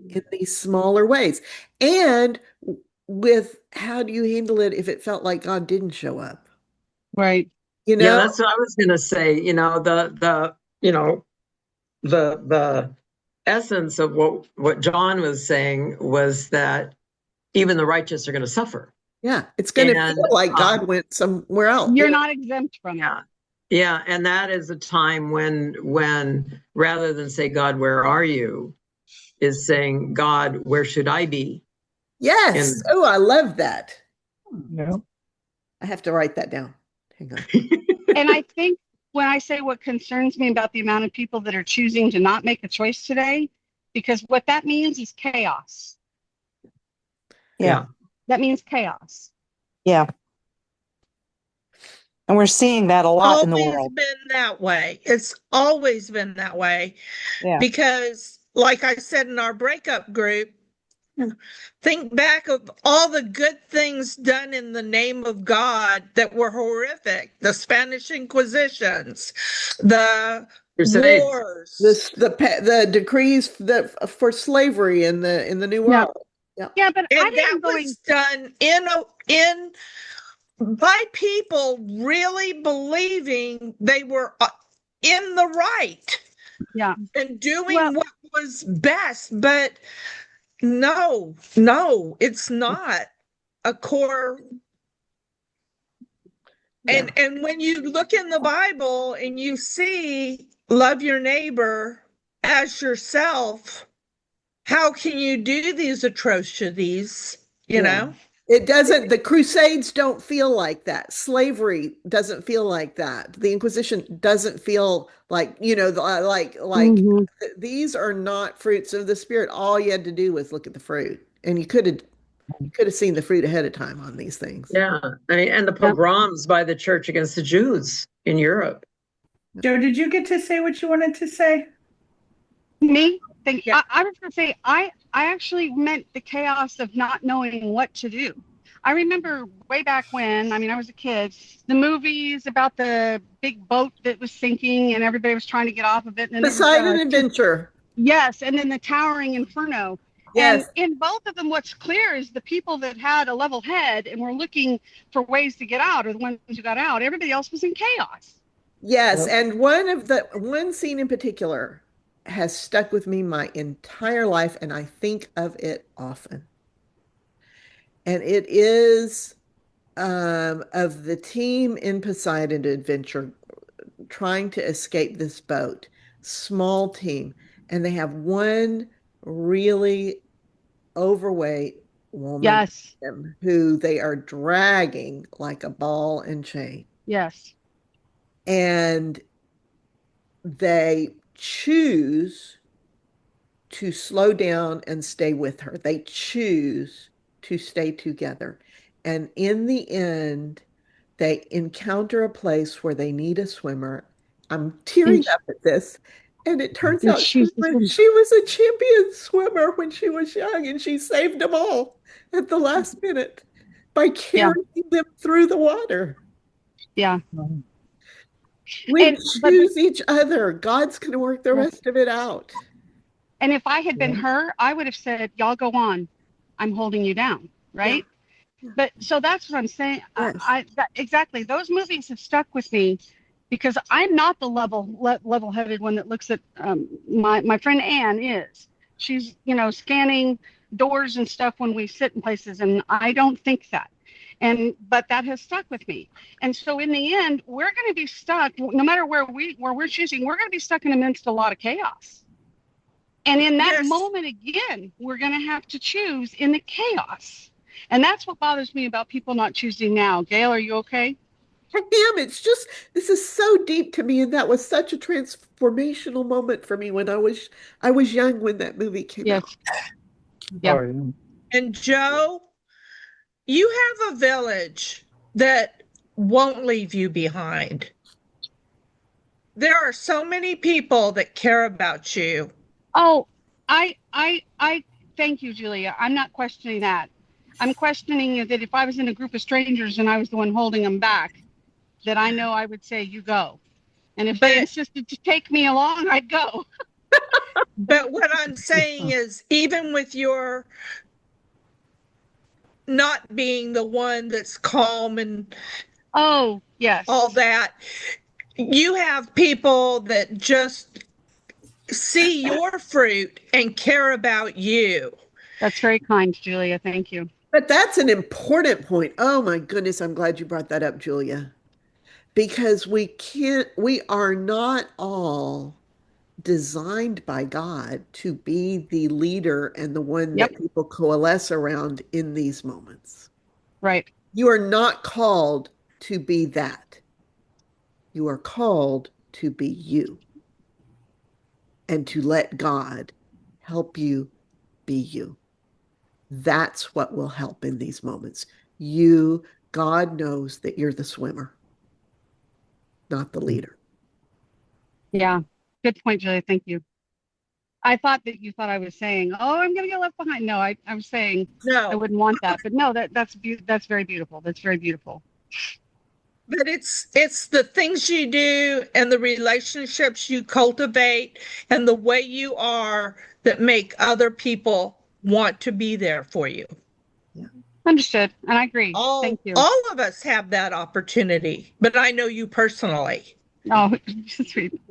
in these smaller ways. And with, how do you handle it if it felt like God didn't show up?
Right.
Yeah, that's what I was going to say. The essence of what John was saying was that even the righteous are going to suffer.
Yeah, it's going to feel like God went somewhere else.
You're not exempt from
that. Yeah, and that is a time when rather than say, God, where are you, is saying, God, where should I be?
Yes. Oh, I love that.
Yeah.
I have to write that down. Hang on.
And I think when I say what concerns me about the amount of people that are choosing to not make a choice today, because what that means is chaos.
Yeah.
That means chaos.
Yeah. And we're seeing that a lot in the
Always
world.
been that way. It's always been that way.
Yeah.
Because, like I said in our breakup group, think back of all the good things done in the name of God that were horrific. The Spanish Inquisitions, the
Crusades.
wars.
The decrees for slavery in the New World.
Yeah, but
And
I
that
didn't
was done in by people really believing they were in the right.
Yeah.
And doing what was best. But no, it's not a core. And when you look in the Bible and you see love your neighbor as yourself, how can you do these atrocities, you know?
It doesn't, the Crusades don't feel like that. Slavery doesn't feel like that. The Inquisition doesn't feel like, these are not fruits of the Spirit. All you had to do was look at the fruit, and you could have seen the fruit ahead of time on these things.
Yeah. I mean, and the pogroms by the church against the Jews in Europe.
Joe, did you get to say what you wanted to say?
Me? Thank you. I was going to say, I actually meant the chaos of not knowing what to do. I remember way back when, I was a kid, the movies about the big boat that was sinking and everybody was trying to get off of it. And
Poseidon Adventure.
Yes, and then the Towering Inferno.
Yes.
And in both of them, what's clear is the people that had a level head and were looking for ways to get out are the ones who got out. Everybody else was in chaos.
Yes, and one scene in particular has stuck with me my entire life, and I think of it often. And it is of the team in Poseidon Adventure trying to escape this boat. Small team, and they have one really overweight woman
Yes.
who they are dragging like a ball and chain.
Yes.
And they choose to slow down and stay with her. They choose to stay together. And in the end, they encounter a place where they need a swimmer. I'm tearing up at this. And it turns out she was a champion swimmer when she was young, and she saved them all at the last minute by carrying them through the water.
Yeah.
We choose each other. God's going to work the rest of it out.
And if I had been her, I would have said, y'all go on. I'm holding you down. Right. Yeah. But so that's what I'm saying. Yes. Exactly. Those movies have stuck with me because I'm not the level-headed one that looks at my friend Anne is. She's, scanning doors and stuff when we sit in places. And I don't think that. But that has stuck with me. And so in the end, we're going to be stuck, no matter where we're choosing, we're going to be stuck in amidst a lot of chaos. And in that moment again, we're going to have to choose in the chaos. And that's what bothers me about people not choosing now. Gayle, are you okay?
I am. It's just, this is so deep to me. And that was such a transformational moment for me when I was young when that movie came out.
Yeah.
Oh, yeah. And Joe, you have a village that won't leave you behind. There are so many people that care about you.
Oh, I thank you, Julia. I'm not questioning that. I'm questioning that if I was in a group of strangers and I was the one holding them back, that I know I would say, you go. And if they insisted to take me along, I'd go.
But what I'm saying is, even with your not being the one that's calm and
all
that, you have people that just see your fruit and care about you.
That's very kind, Julia. Thank you.
But that's an important point. Oh my goodness, I'm glad you brought that up, Julia. Because we are not all designed by God to be the leader and the one that people coalesce around in these moments.
Right.
You are not called to be that. You are called to be you and to let God help you be you. That's what will help in these moments. God knows that you're the swimmer. not the leader.
Yeah. Good point, Julia. Thank you. I thought that you thought I was saying, "Oh, I'm going to get left behind." No, I'm saying I wouldn't want that. But no, that's very beautiful. That's very beautiful.
But it's the things you do and the relationships you cultivate and the way you are that make other people want to be there for you.
Yeah.
Understood. And I agree. Thank you.
All of us have that opportunity, but I know you personally.
Oh, sweet.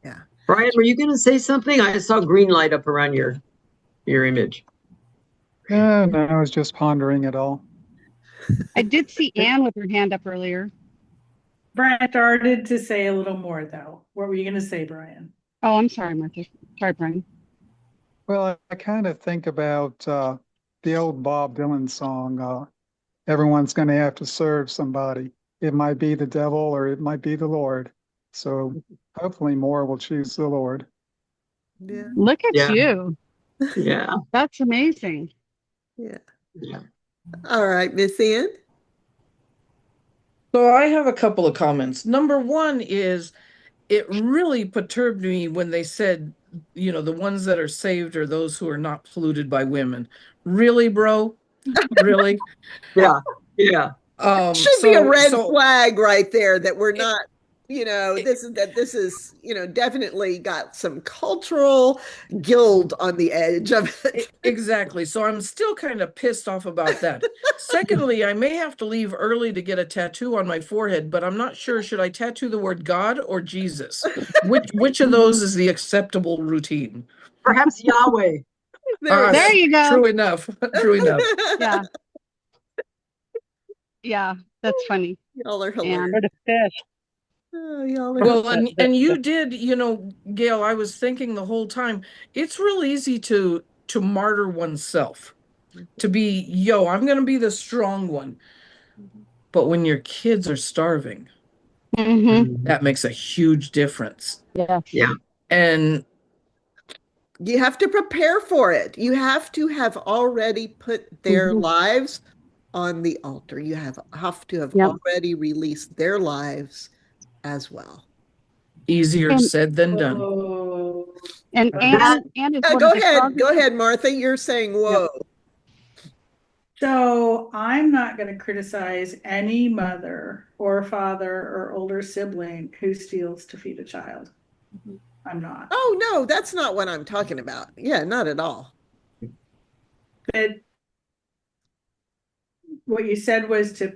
Yeah.
Brian, were you going to say something? I saw green light up around your image.
No, I was just pondering it all.
I did see Anne with her hand up earlier.
Brian started to say a little more, though. What were you going to say, Brian?
Oh, I'm sorry, Martha. Sorry, Brian.
Well, I kind of think about the old Bob Dylan song, everyone's going to have to serve somebody. It might be the devil or it might be the Lord. So hopefully more will choose the Lord.
Yeah.
Look at you.
Yeah.
That's amazing.
Yeah.
Yeah.
All right, Miss Ann.
So I have a couple of comments. Number one is it really perturbed me when they said, you know, the ones that are saved are those who are not polluted by women. Really, bro? Really?
Yeah. Yeah.
Should be a red flag right there that we're not, this is, definitely got some cultural guilt on the edge of it.
Exactly. So I'm still kind of pissed off about that. Secondly, I may have to leave early to get a tattoo on my forehead, but I'm not sure. Should I tattoo the word God or Jesus? Which of those is the acceptable routine?
Perhaps Yahweh.
There you go.
True enough. True enough.
Yeah. Yeah, that's funny.
Y'all are hilarious.
For the fish.
Oh, y'all are
Well, and you did, Gayle, I was thinking the whole time, it's real easy to martyr oneself, to be, I'm going to be the strong one. But when your kids are starving, that makes a huge difference.
Yeah.
Yeah.
And
you have to prepare for it. You have to have already put their lives on the altar. You have to have already released their lives as well.
Easier said than done.
And
go ahead, Martha. You're saying whoa.
Yep. So I'm not going to criticize any mother or father or older sibling who steals to feed a child. I'm not.
Oh, no, that's not what I'm talking about. Yeah, not at all.
But what you said was to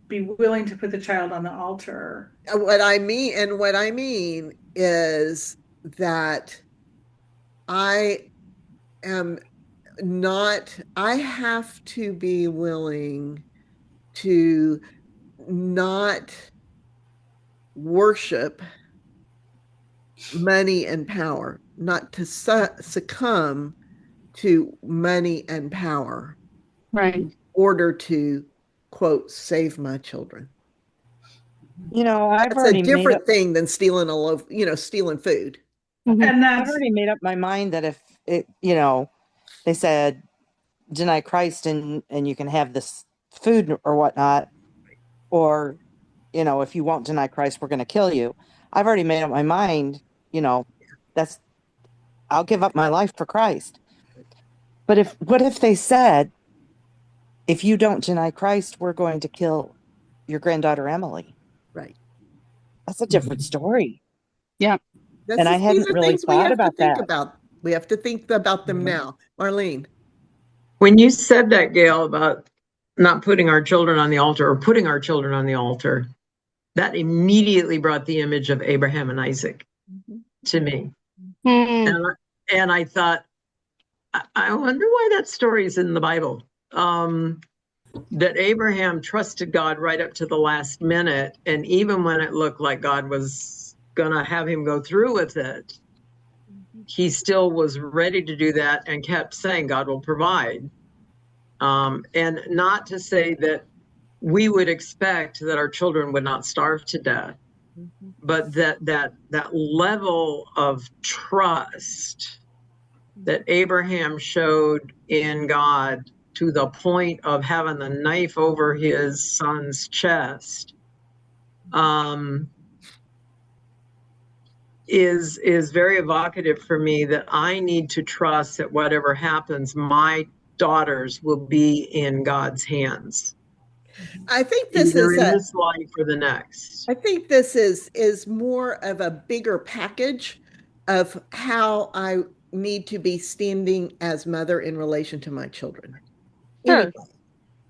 be willing to put the child on the altar.
What I mean is that I have to be willing to not worship money and power, not to succumb to money and power,
right,
in order to, quote, save my children.
I've
already a different thing than stealing a loaf, stealing food.
And
I've already made up my mind that if it, they said deny Christ and you can have this food or whatnot, or if you won't deny Christ, we're going to kill you. I've already made up my mind. I'll give up my life for Christ. But what if they said, if you don't deny Christ, we're going to kill your granddaughter Emily?
Right.
That's a different story.
Yeah.
And I hadn't really thought about that.
We have to think about them now. Marlene.
When you said that, Gayle, about not putting our children on the altar or putting our children on the altar, that immediately brought the image of Abraham and Isaac to me. And I thought, I wonder why that story is in the Bible. That Abraham trusted God right up to the last minute. And even when it looked like God was going to have him go through with it, he still was ready to do that and kept saying God will provide. And not to say that we would expect that our children would not starve to death, but that level of trust that Abraham showed in God to the point of having the knife over his son's chest is very evocative for me, that I need to trust that whatever happens, my daughters will be in God's hands.
I think this
either
is
in this life or the next.
I think this is more of a bigger package of how I need to be standing as mother in relation to my children.
Sure.
Anyway,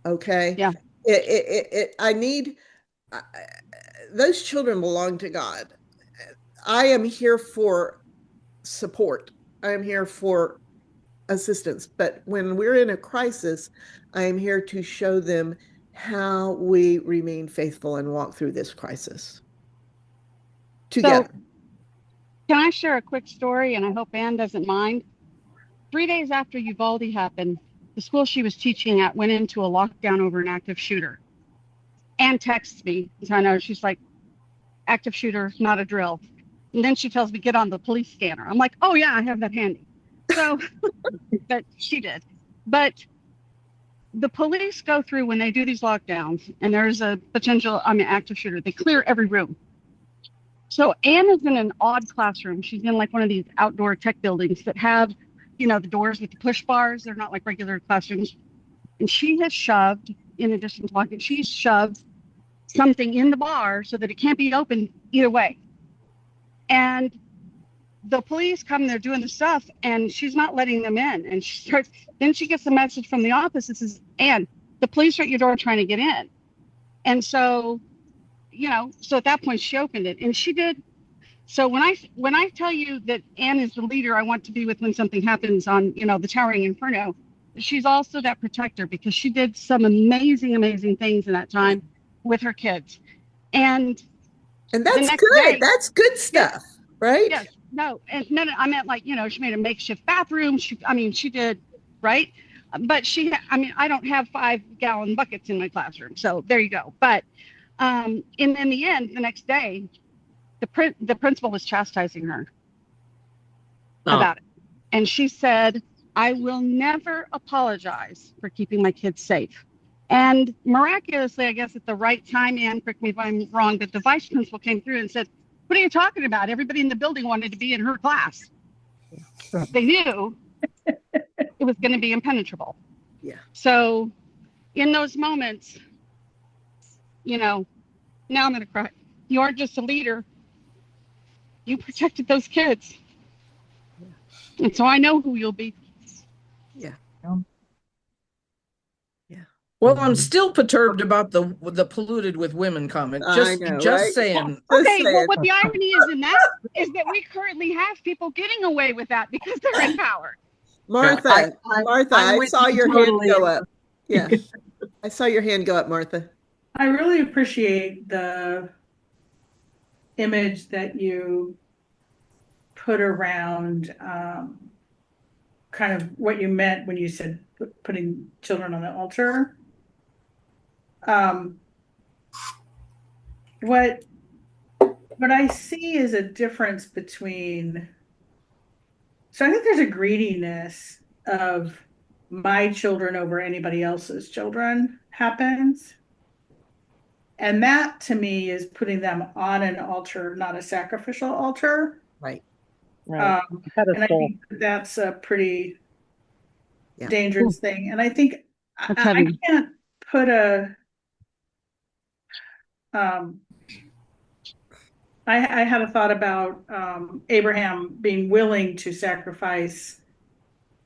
okay.
Yeah.
I need those children belong to God. I am here for support. I am here for assistance. But when we're in a crisis, I am here to show them how we remain faithful and walk through this crisis together.
So, can I share a quick story? And I hope Anne doesn't mind. 3 days after Uvalde happened, the school she was teaching at went into a lockdown over an active shooter. Anne texts me, so I know. She's like, active shooter, not a drill. And then she tells me, get on the police scanner. I'm like, oh yeah, I have that handy. So, but she did. But the police go through when they do these lockdowns and there's a potential, active shooter, they clear every room. So Anne is in an odd classroom. She's in like one of these outdoor tech buildings that have, the doors with the push bars. They're not like regular classrooms. And she has shoved, in addition to locking, she's shoved something in the bar so that it can't be opened either way. And the police come, they're doing the stuff, and she's not letting them in. And then she gets a message from the office that says, Anne, the police are at your door trying to get in. And so, so at that point she opened it, and she did. So when I tell you that Anne is the leader I want to be with when something happens on, the towering inferno, she's also that protector, because she did some amazing, amazing things in that time with her kids. And
that's good. That's good stuff, right?
Yes. No, I meant like, she made a makeshift bathroom. She did, right? But I don't have 5-gallon buckets in my classroom. So there you go. But in the end, the next day, the principal was chastising her about it. And she said, I will never apologize for keeping my kids safe. And miraculously, I guess at the right time, Anne, correct me if I'm wrong, but the vice principal came through and said, what are you talking about? Everybody in the building wanted to be in her class. They knew it was going to be impenetrable.
Yeah.
So in those moments, now I'm going to cry. You aren't just a leader. You protected those kids. Yeah. And so I know who you'll be.
Yeah.
Well, I'm still perturbed about the polluted with women comment. Just
right?
saying.
Okay, well, what the irony is in that is that we currently have people getting away with that because they're in power.
Martha, I saw your hand go up. Yeah, I saw your hand go up, Martha.
I really appreciate the image that you put around kind of what you meant when you said putting children on the altar. What I see is a difference between, so I think there's a greediness of my children over anybody else's children happens. And that to me is putting them on an altar, not a sacrificial altar.
Right.
And I think that's a pretty dangerous thing. And I think I can't put I had a thought about Abraham being willing to sacrifice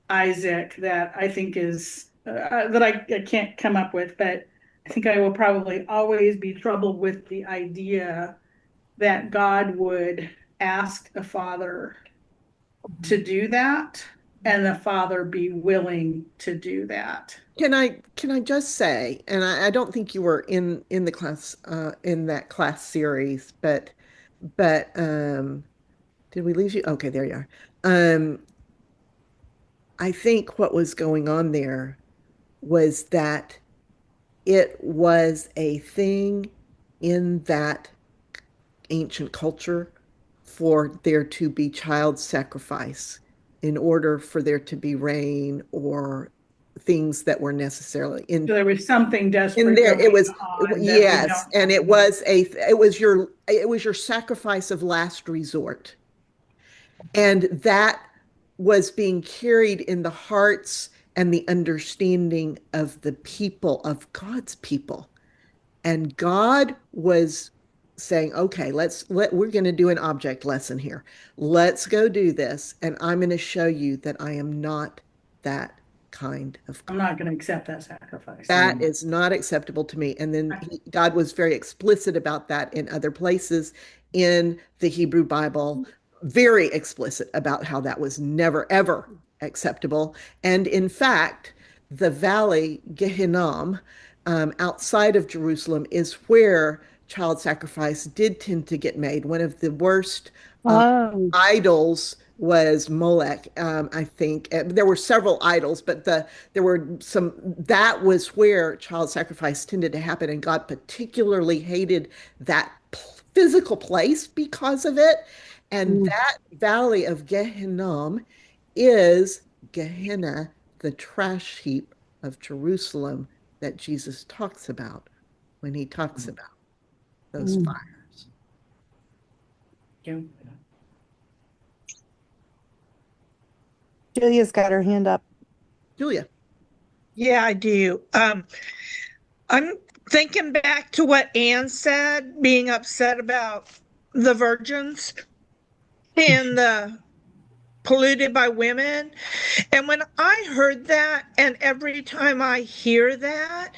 Isaac that I think is that I can't come up with, but I think I will probably always be troubled with the idea that God would ask a father to do that and the father be willing to do that.
Can I just say, and I don't think you were in the class in that class series, but did we lose you? Okay, there you are. I think what was going on there was that it was a thing in that ancient culture for there to be child sacrifice in order for there to be rain or things that were necessarily in.
So there was something desperate
in there. It was,
yes,
and it was your sacrifice of last resort. And that was being carried in the hearts and the understanding of the people, of God's people. And God was saying, okay, we're going to do an object lesson here. Let's go do this. And I'm going to show you that I am not that kind of God.
I'm not going to accept that sacrifice.
That is not acceptable to me. And then God was very explicit about that in other places in the Hebrew Bible, very explicit about how that was never, ever acceptable. And in fact, the valley, Gehinnom, outside of Jerusalem, is where child sacrifice did tend to get made. One of the worst idols was Molech, I think. There were several idols, but there were some, that was where child sacrifice tended to happen, and God particularly hated that physical place because of it. And that valley of Gehinnom is Gehenna, the trash heap of Jerusalem that Jesus talks about when he talks about those fires.
Yeah.
Julia's got her hand up.
Julia.
Yeah, I do. I'm thinking back to what Anne said, being upset about the virgins and the polluted by women. And when I heard that, and every time I hear that,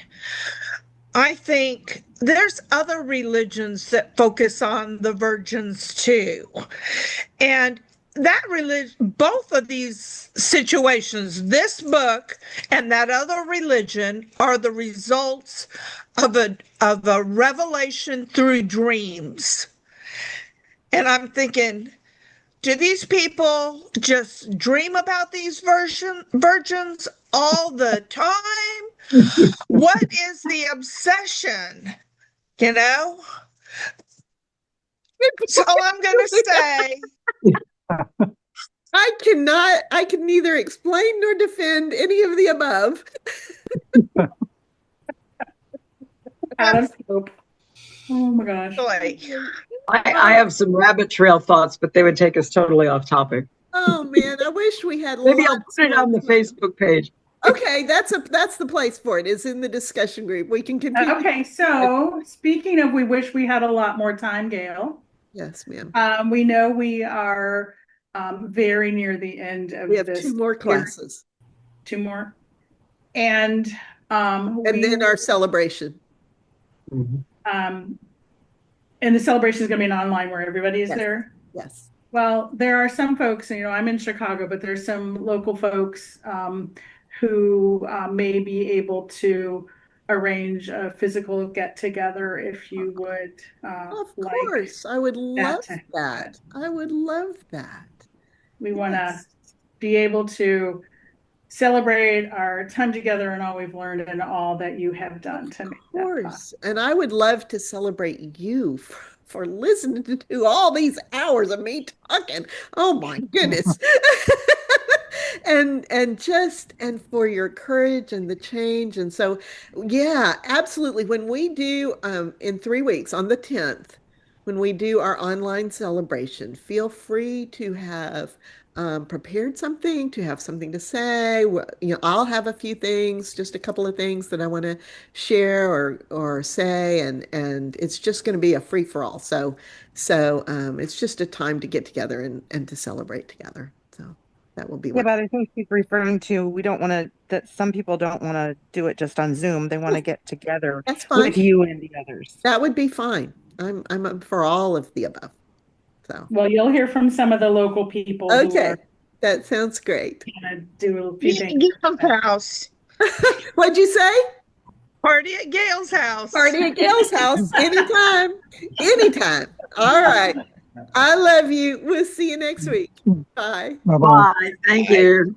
I think there's other religions that focus on the virgins too. And that religion, both of these situations, this book and that other religion, are the results of a revelation through dreams. And I'm thinking, do these people just dream about these virgins all the time? What is the obsession? You know? That's all I'm going to say.
I can neither explain nor defend any of the above.
Oh my gosh.
I have some rabbit trail thoughts, but they would take us totally off topic.
Oh man, I wish we had.
Maybe I'll put it on the Facebook page.
Okay, that's the place for it. Is in the discussion group. We can continue.
Okay, so speaking of, we wish we had a lot more time, Gayle.
Yes, ma'am.
We know we are very near the end of this.
We have 2 more classes.
2 more, and
then our celebration.
And the celebration is going to be an online where everybody is there.
Yes.
Well, there are some folks, I'm in Chicago, but there's some local folks who may be able to arrange a physical get together if you would.
Of course, I would love that. I would love that.
We want to be able to celebrate our time together and all we've learned and all that you have done to make that possible.
And I would love to celebrate you for listening to all these hours of me talking. Oh my goodness. and for your courage and the change. And so, yeah, absolutely. When we do in 3 weeks on the 10th, when we do our online celebration, feel free to have prepared something, to have something to say. I'll have a few things, just a couple of things that I want to share or say, and it's just going to be a free for all. So it's just a time to get together and to celebrate together. So that will be.
Yeah, but I think she's referring to, that some people don't want to do it just on Zoom. They want to get together with you and the others.
That would be fine. I'm up for all of the above. So.
Well, you'll hear from some of the local people.
Okay, that sounds great.
Do a few things.
Gayle's house.
What'd you say?
Party at Gayle's house.
Party at Gayle's house. Anytime. Anytime. All right. I love you. We'll see you next week. Bye.
Bye. Thank you.